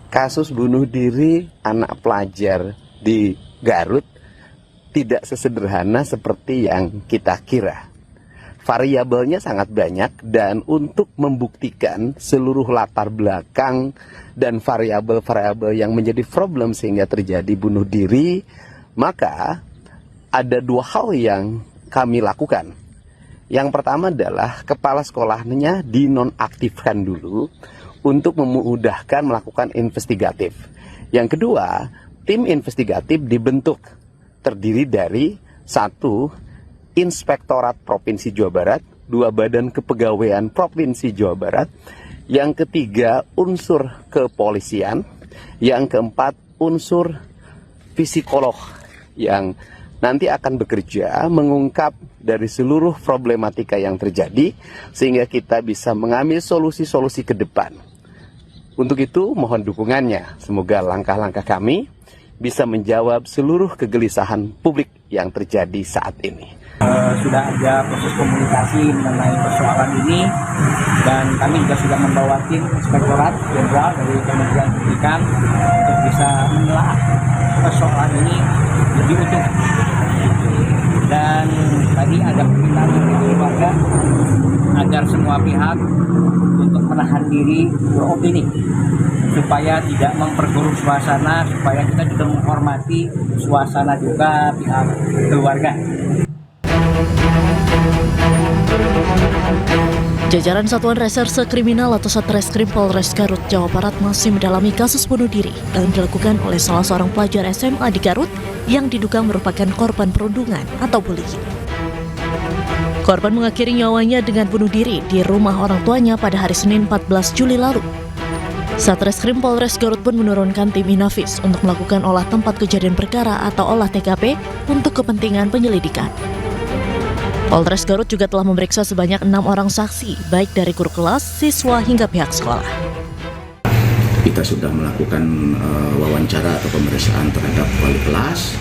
kasus bunuh diri anak pelajar di Garut tidak sesederhana seperti yang kita kira. Variabelnya sangat banyak, dan untuk membuktikan seluruh latar belakang dan variabel-variabel yang menjadi problem sehingga terjadi bunuh diri, maka ada dua hal yang kami lakukan. Yang pertama adalah kepala sekolahnya dinonaktifkan dulu untuk memudahkan melakukan investigatif. Yang kedua, tim investigatif dibentuk, terdiri dari 1. Inspektorat Provinsi Jawa Barat, 2. Badan Kepegawaian Provinsi Jawa Barat, yang ketiga unsur kepolisian, yang keempat unsur psikolog yang nanti akan bekerja mengungkap dari seluruh problematika yang terjadi sehingga kita bisa mengambil solusi-solusi ke depan. Untuk itu mohon dukungannya, semoga langkah-langkah kami bisa menjawab seluruh kegelisahan publik yang terjadi saat ini. Sudah ada proses komunikasi mengenai persoalan ini, dan kami juga sudah membawa tim Inspektorat Jenderal dari Kementerian Pendidikan untuk bisa menelaah persoalan ini lebih utuh. Dan tadi ada permintaan dari keluarga agar semua pihak untuk menahan diri beropini supaya tidak memperburuk suasana, supaya kita juga menghormati suasana juga pihak keluarga. Jajaran Satuan Reserse Kriminal atau Satreskrim Polres Garut, Jawa Barat masih mendalami kasus bunuh diri yang dilakukan oleh salah seorang pelajar SMA di Garut yang diduga merupakan korban perundungan atau bullying. Korban mengakhiri nyawanya dengan bunuh diri di rumah orang tuanya pada hari Senin 14 Juli lalu. Satreskrim Polres Garut pun menurunkan tim Inafis untuk melakukan olah tempat kejadian perkara atau olah TKP untuk kepentingan penyelidikan. Polres Garut juga telah memeriksa sebanyak 6 orang saksi, baik dari guru kelas, siswa, hingga pihak sekolah. Kita sudah melakukan wawancara atau pemeriksaan terhadap wali kelas,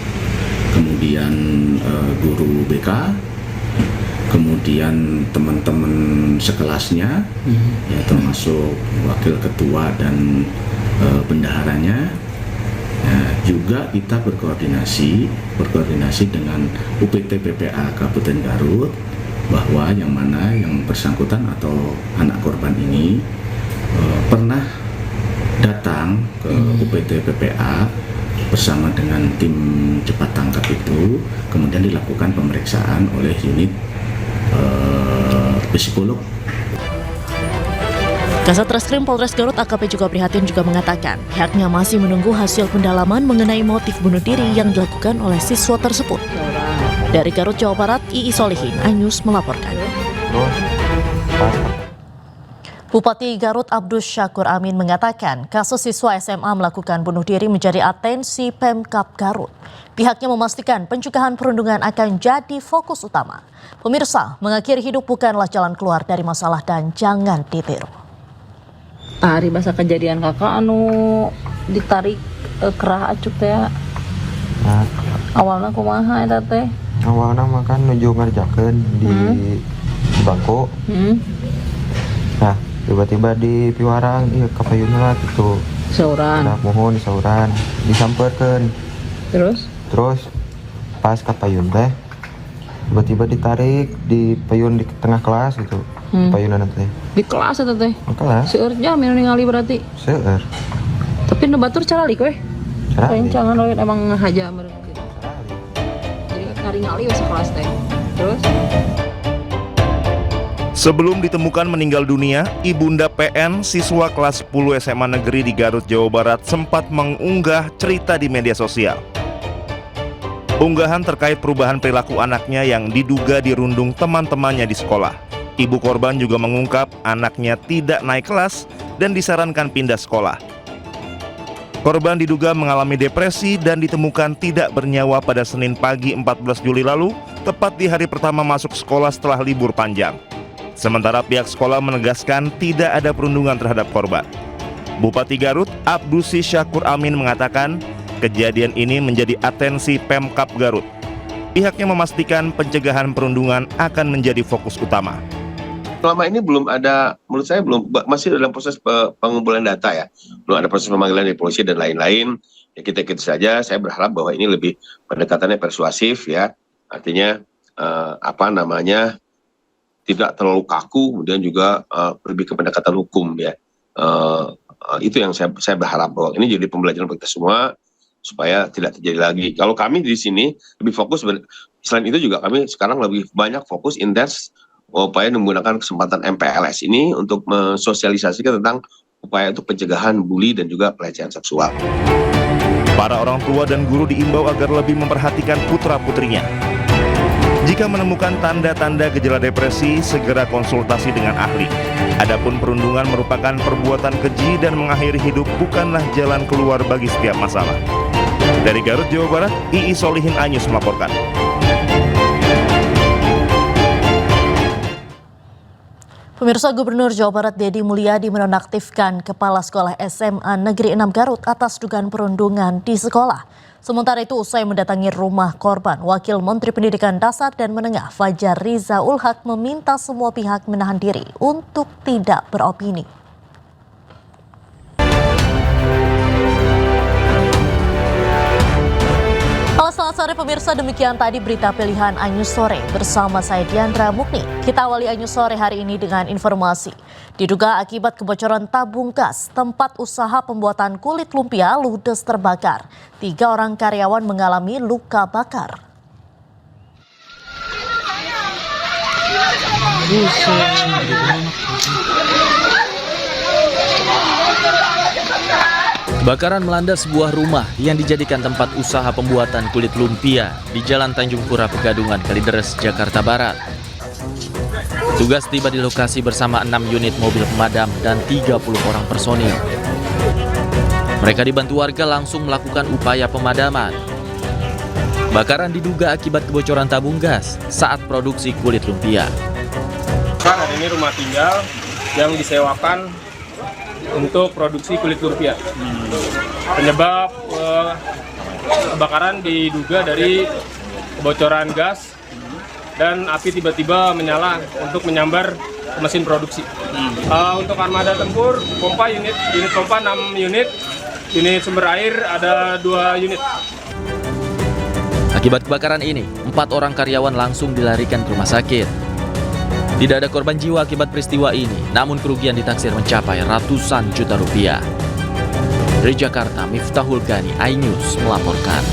kemudian guru BK, kemudian teman-teman sekelasnya, ya termasuk wakil ketua dan bendaharanya. Nah, juga kita berkoordinasi dengan UPT PPA Kabupaten Garut, bahwa yang mana yang bersangkutan atau anak korban ini pernah datang ke UPT PPA bersama dengan tim cepat tangkap itu, kemudian dilakukan pemeriksaan oleh unit psikolog. Kasat Reskrim Polres Garut AKP juga prihatin juga mengatakan pihaknya masih menunggu hasil pendalaman mengenai motif bunuh diri yang dilakukan oleh siswa tersebut. Dari Garut, Jawa Barat, Ii Solihin, iNews melaporkan. Bupati Garut Abdus Syakur Amin mengatakan kasus siswa SMA melakukan bunuh diri menjadi atensi Pemkab Garut. Pihaknya memastikan pencegahan perundungan akan jadi fokus utama. Pemirsa, mengakhiri hidup bukanlah jalan keluar dari masalah dan jangan ditiru. Hari bahasa kejadian kakak ditarik kerah acuk teh. Awalnya kumaha eta teh? Awalnya makan nuju ngerjakeun di bangku. Nah, tiba-tiba di piwarang ieu kapayun lah gitu. Sauran. Udah mohon sauran, disamperkeun. Terus pas kapayun teh tiba-tiba ditarik di payun di tengah kelas gitu. Payunan teh. Di kelas eta teh. Di kelas. Seueur jam ningali berarti. Seueur. Tapi nu batur caralik we. Caralik. Jangan we emang ngahaja meureun. Jadi ngaringali we sekelas teh. Terus sebelum ditemukan meninggal dunia, Ibunda PN, siswa kelas 10 SMA Negeri di Garut, Jawa Barat sempat mengunggah cerita di media sosial. Unggahan terkait perubahan perilaku anaknya yang diduga dirundung teman-temannya di sekolah. Ibu korban juga mengungkap anaknya tidak naik kelas dan disarankan pindah sekolah. Korban diduga mengalami depresi dan ditemukan tidak bernyawa pada Senin pagi 14 Juli lalu, tepat di hari pertama masuk sekolah setelah libur panjang. Sementara pihak sekolah menegaskan tidak ada perundungan terhadap korban. Bupati Garut, Abdus Syakur Amin mengatakan kejadian ini menjadi atensi Pemkab Garut. Pihaknya memastikan pencegahan perundungan akan menjadi fokus utama. selama ini belum ada, menurut saya masih dalam proses pengumpulan data ya, belum ada proses pemanggilan dari polisi dan lain-lain. Ya kita ikuti saja. Saya berharap bahwa ini lebih pendekatannya persuasif ya, artinya tidak terlalu kaku, kemudian juga lebih ke pendekatan hukum ya. Itu yang saya berharap bahwa ini jadi pembelajaran bagi kita semua supaya tidak terjadi lagi. Kalau kami di sini lebih fokus, selain itu juga kami sekarang lebih banyak fokus intens upaya menggunakan kesempatan MPLS ini untuk mensosialisasikan tentang upaya untuk pencegahan bully dan juga pelecehan seksual. Para orang tua dan guru diimbau agar lebih memperhatikan putra-putrinya. Jika menemukan tanda-tanda gejala depresi, segera konsultasi dengan ahli. Adapun perundungan merupakan perbuatan keji dan mengakhiri hidup bukanlah jalan keluar bagi setiap masalah. Dari Garut, Jawa Barat, Ii Solihin Anyus melaporkan. Pemirsa, Gubernur Jawa Barat Deddy Mulyadi menonaktifkan Kepala Sekolah SMA Negeri 6 Garut atas dugaan perundungan di sekolah. Sementara itu, usai mendatangi rumah korban, Wakil Menteri Pendidikan Dasar dan Menengah Fajar Riza Ulhaq meminta semua pihak menahan diri untuk tidak beropini. Selamat sore pemirsa, demikian tadi berita pilihan Anyus Sore bersama saya Diandra Mukni. Kita awali Anyus Sore hari ini dengan informasi. Diduga akibat kebocoran tabung gas, tempat usaha pembuatan kulit lumpia ludes terbakar. 3 orang karyawan mengalami luka bakar. Kebakaran melanda sebuah rumah yang dijadikan tempat usaha pembuatan kulit lumpia di Jalan Tanjung Pura Pegadungan, Kalideres, Jakarta Barat. Tugas tiba di lokasi bersama 6 unit mobil pemadam dan 30 orang personil. Mereka dibantu warga langsung melakukan upaya pemadaman. Kebakaran diduga akibat kebocoran tabung gas saat produksi kulit lumpia. Ini rumah tinggal yang disewakan untuk produksi kulit lumpia. Penyebab kebakaran diduga dari kebocoran gas dan api tiba-tiba menyala untuk menyambar mesin produksi. Untuk armada tempur, pompa unit pompa 6 unit sumber air ada 2 unit. Akibat kebakaran ini, 4 orang karyawan langsung dilarikan ke rumah sakit. Tidak ada korban jiwa akibat peristiwa ini, namun kerugian ditaksir mencapai ratusan juta rupiah. Dari Jakarta, Miftahul Gani, iNews melaporkan.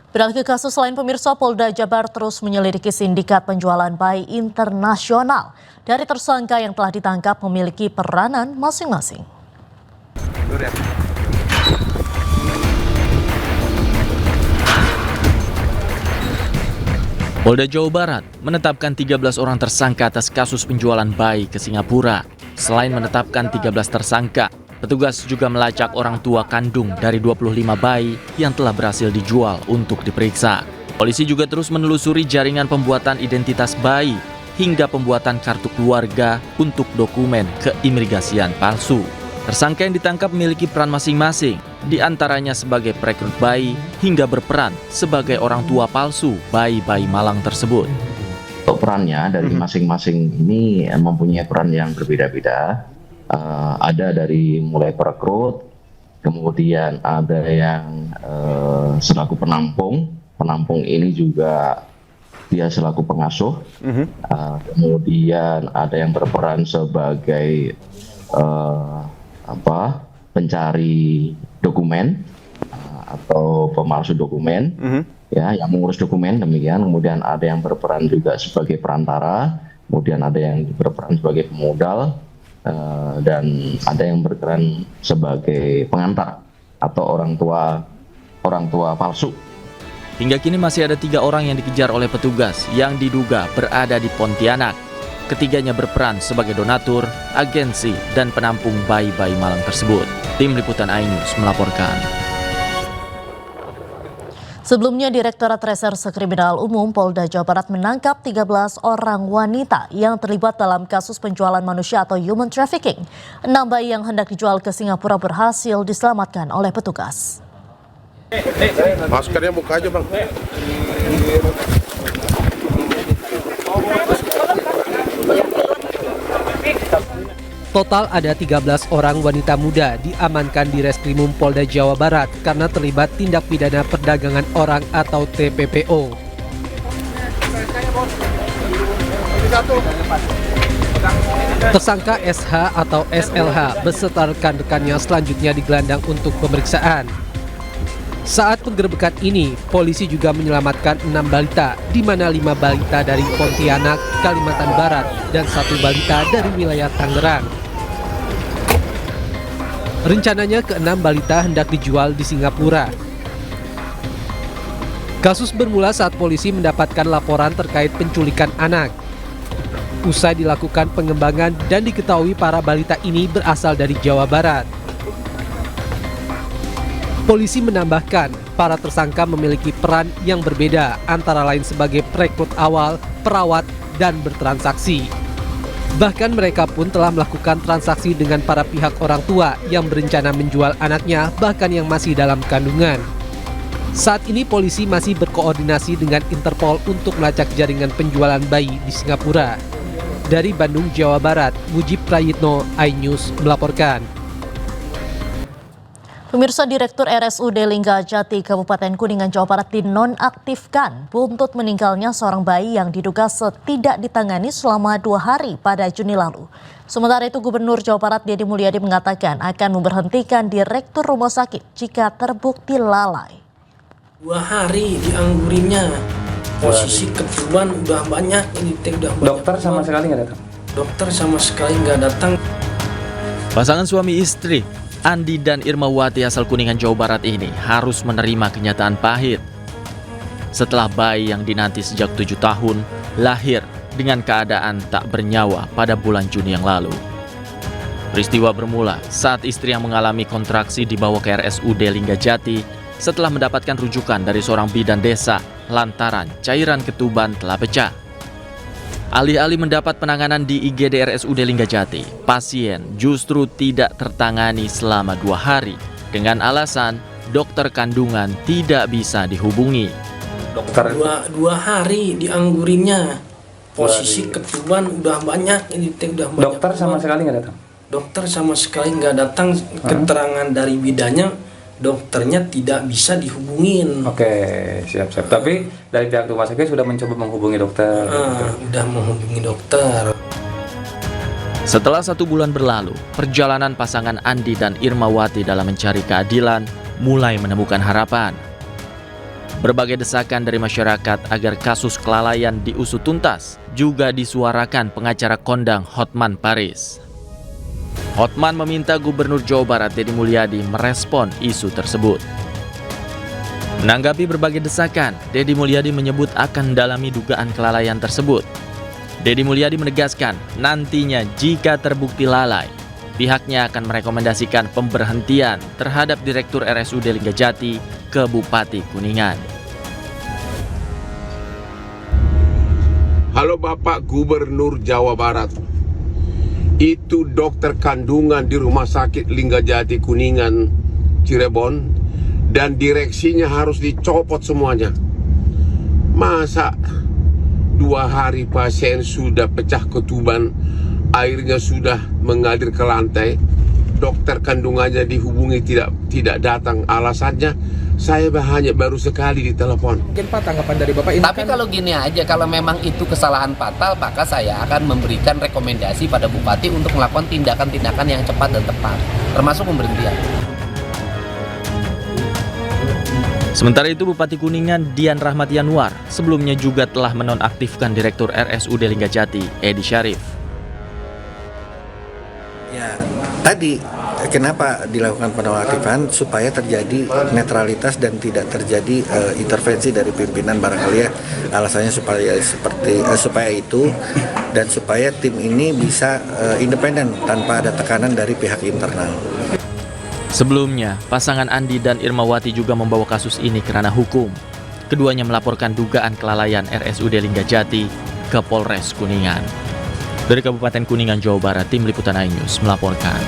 Beralih ke kasus lain pemirsa, Polda Jabar terus menyelidiki sindikat penjualan bayi internasional. Dari tersangka yang telah ditangkap memiliki peranan masing-masing. Polda Jawa Barat menetapkan 13 orang tersangka atas kasus penjualan bayi ke Singapura. Selain menetapkan 13 tersangka, petugas juga melacak orang tua kandung dari 25 bayi yang telah berhasil dijual untuk diperiksa. Polisi juga terus menelusuri jaringan pembuatan identitas bayi hingga pembuatan kartu keluarga untuk dokumen keimigrasian palsu. Tersangka yang ditangkap memiliki peran masing-masing, di antaranya sebagai perekrut bayi hingga berperan sebagai orang tua palsu bayi-bayi malang tersebut. Untuk perannya dari masing-masing ini mempunyai peran yang berbeda-beda. Ada dari mulai perekrut, kemudian ada yang selaku penampung. Penampung ini juga dia selaku pengasuh. Kemudian ada yang berperan sebagai pencari dokumen atau pemalsu dokumen, ya, yang mengurus dokumen demikian. Kemudian ada yang berperan juga sebagai perantara, kemudian ada yang berperan sebagai pemodal, dan ada yang berperan sebagai pengantar atau orang tua palsu. Hingga kini masih ada 3 orang yang dikejar oleh petugas yang diduga berada di Pontianak. Ketiganya berperan sebagai donatur, agensi, dan penampung bayi-bayi malang tersebut. Tim Liputan iNews melaporkan. Sebelumnya, Direktorat Reserse Kriminal Umum Polda Jawa Barat menangkap 13 orang wanita yang terlibat dalam kasus penjualan manusia atau human trafficking. 6 bayi yang hendak dijual ke Singapura berhasil diselamatkan oleh petugas. Maskernya buka aja, Bang. Total ada 13 orang wanita muda diamankan di Reskrimum Polda Jawa Barat karena terlibat tindak pidana perdagangan orang atau TPPO. Tersangka SH atau SLH beserta rekan-rekannya selanjutnya digelandang untuk pemeriksaan. Saat penggerebekan ini, polisi juga menyelamatkan 6 balita, di mana 5 balita dari Pontianak, Kalimantan Barat, dan 1 balita dari wilayah Tangerang. Rencananya ke-6 balita hendak dijual di Singapura. Kasus bermula saat polisi mendapatkan laporan terkait penculikan anak. Usai dilakukan pengembangan dan diketahui para balita ini berasal dari Jawa Barat. Polisi menambahkan, para tersangka memiliki peran yang berbeda, antara lain sebagai perekrut awal, perawat, dan bertransaksi. Bahkan mereka pun telah melakukan transaksi dengan para pihak orang tua yang berencana menjual anaknya, bahkan yang masih dalam kandungan. Saat ini polisi masih berkoordinasi dengan Interpol untuk melacak jaringan penjualan bayi di Singapura. Dari Bandung, Jawa Barat, Mujib Prayitno, iNews melaporkan. Pemirsa, Direktur RSUD Linggajati Kabupaten Kuningan, Jawa Barat dinonaktifkan buntut meninggalnya seorang bayi yang diduga tidak ditangani selama 2 hari pada Juni lalu. Sementara itu, Gubernur Jawa Barat Deddy Mulyadi mengatakan akan memberhentikan Direktur Rumah Sakit jika terbukti lalai. 2 hari dianggurinnya, posisi ketuban udah banyak, ini udah banyak. Dokter sama sekali nggak datang? Dokter sama sekali nggak datang. Pasangan suami istri Andi dan Irmawati asal Kuningan, Jawa Barat ini harus menerima kenyataan pahit. Setelah bayi yang dinanti sejak 7 tahun lahir dengan keadaan tak bernyawa pada bulan Juni yang lalu. Peristiwa bermula saat istri yang mengalami kontraksi dibawa ke RSUD Linggajati setelah mendapatkan rujukan dari seorang bidan desa lantaran cairan ketuban telah pecah. Alih-alih mendapat penanganan di IGD RSUD Linggajati, pasien justru tidak tertangani selama 2 hari dengan alasan dokter kandungan tidak bisa dihubungi. Dokter 2 hari dianggurinnya, posisi ketuban udah banyak, ini udah banyak. Dokter sama sekali nggak datang? Dokter sama sekali nggak datang. Keterangan dari bidannya, dokternya tidak bisa dihubungin. Oke, siap-siap. Tapi dari pihak rumah sakit sudah mencoba menghubungi dokter. Udah menghubungi dokter. Setelah 1 bulan berlalu, perjalanan pasangan Andi dan Irmawati dalam mencari keadilan mulai menemukan harapan. Berbagai desakan dari masyarakat agar kasus kelalaian diusut tuntas juga disuarakan pengacara kondang Hotman Paris. Hotman meminta Gubernur Jawa Barat Deddy Mulyadi merespon isu tersebut. Menanggapi berbagai desakan, Deddy Mulyadi menyebut akan mendalami dugaan kelalaian tersebut. Deddy Mulyadi menegaskan nantinya jika terbukti lalai, pihaknya akan merekomendasikan pemberhentian terhadap Direktur RSUD Linggajati ke Bupati Kuningan. Halo Bapak Gubernur Jawa Barat. Itu dokter kandungan di Rumah Sakit Linggajati Kuningan, Cirebon, dan direksinya harus dicopot semuanya. Masa 2 hari pasien sudah pecah ketuban, airnya sudah mengalir ke lantai, dokter kandungannya dihubungi tidak datang, alasannya saya hanya baru sekali ditelepon. Mungkin Pak tanggapan dari Bapak ini. Tapi kalau gini aja, kalau memang itu kesalahan fatal, maka saya akan memberikan rekomendasi pada Bupati untuk melakukan tindakan-tindakan yang cepat dan tepat, termasuk pemberhentian. Sementara itu Bupati Kuningan Dian Rahmat Yanuar sebelumnya juga telah menonaktifkan Direktur RSUD Linggajati Edi Syarif. Ya, tadi kenapa dilakukan penonaktifan supaya terjadi netralitas dan tidak terjadi intervensi dari pimpinan barangkali ya, alasannya supaya itu dan supaya tim ini bisa independen tanpa ada tekanan dari pihak internal. Sebelumnya, pasangan Andi dan Irmawati juga membawa kasus ini ke ranah hukum. Keduanya melaporkan dugaan kelalaian RSUD Linggajati ke Polres Kuningan. Dari Kabupaten Kuningan, Jawa Barat, Tim Liputan iNews melaporkan.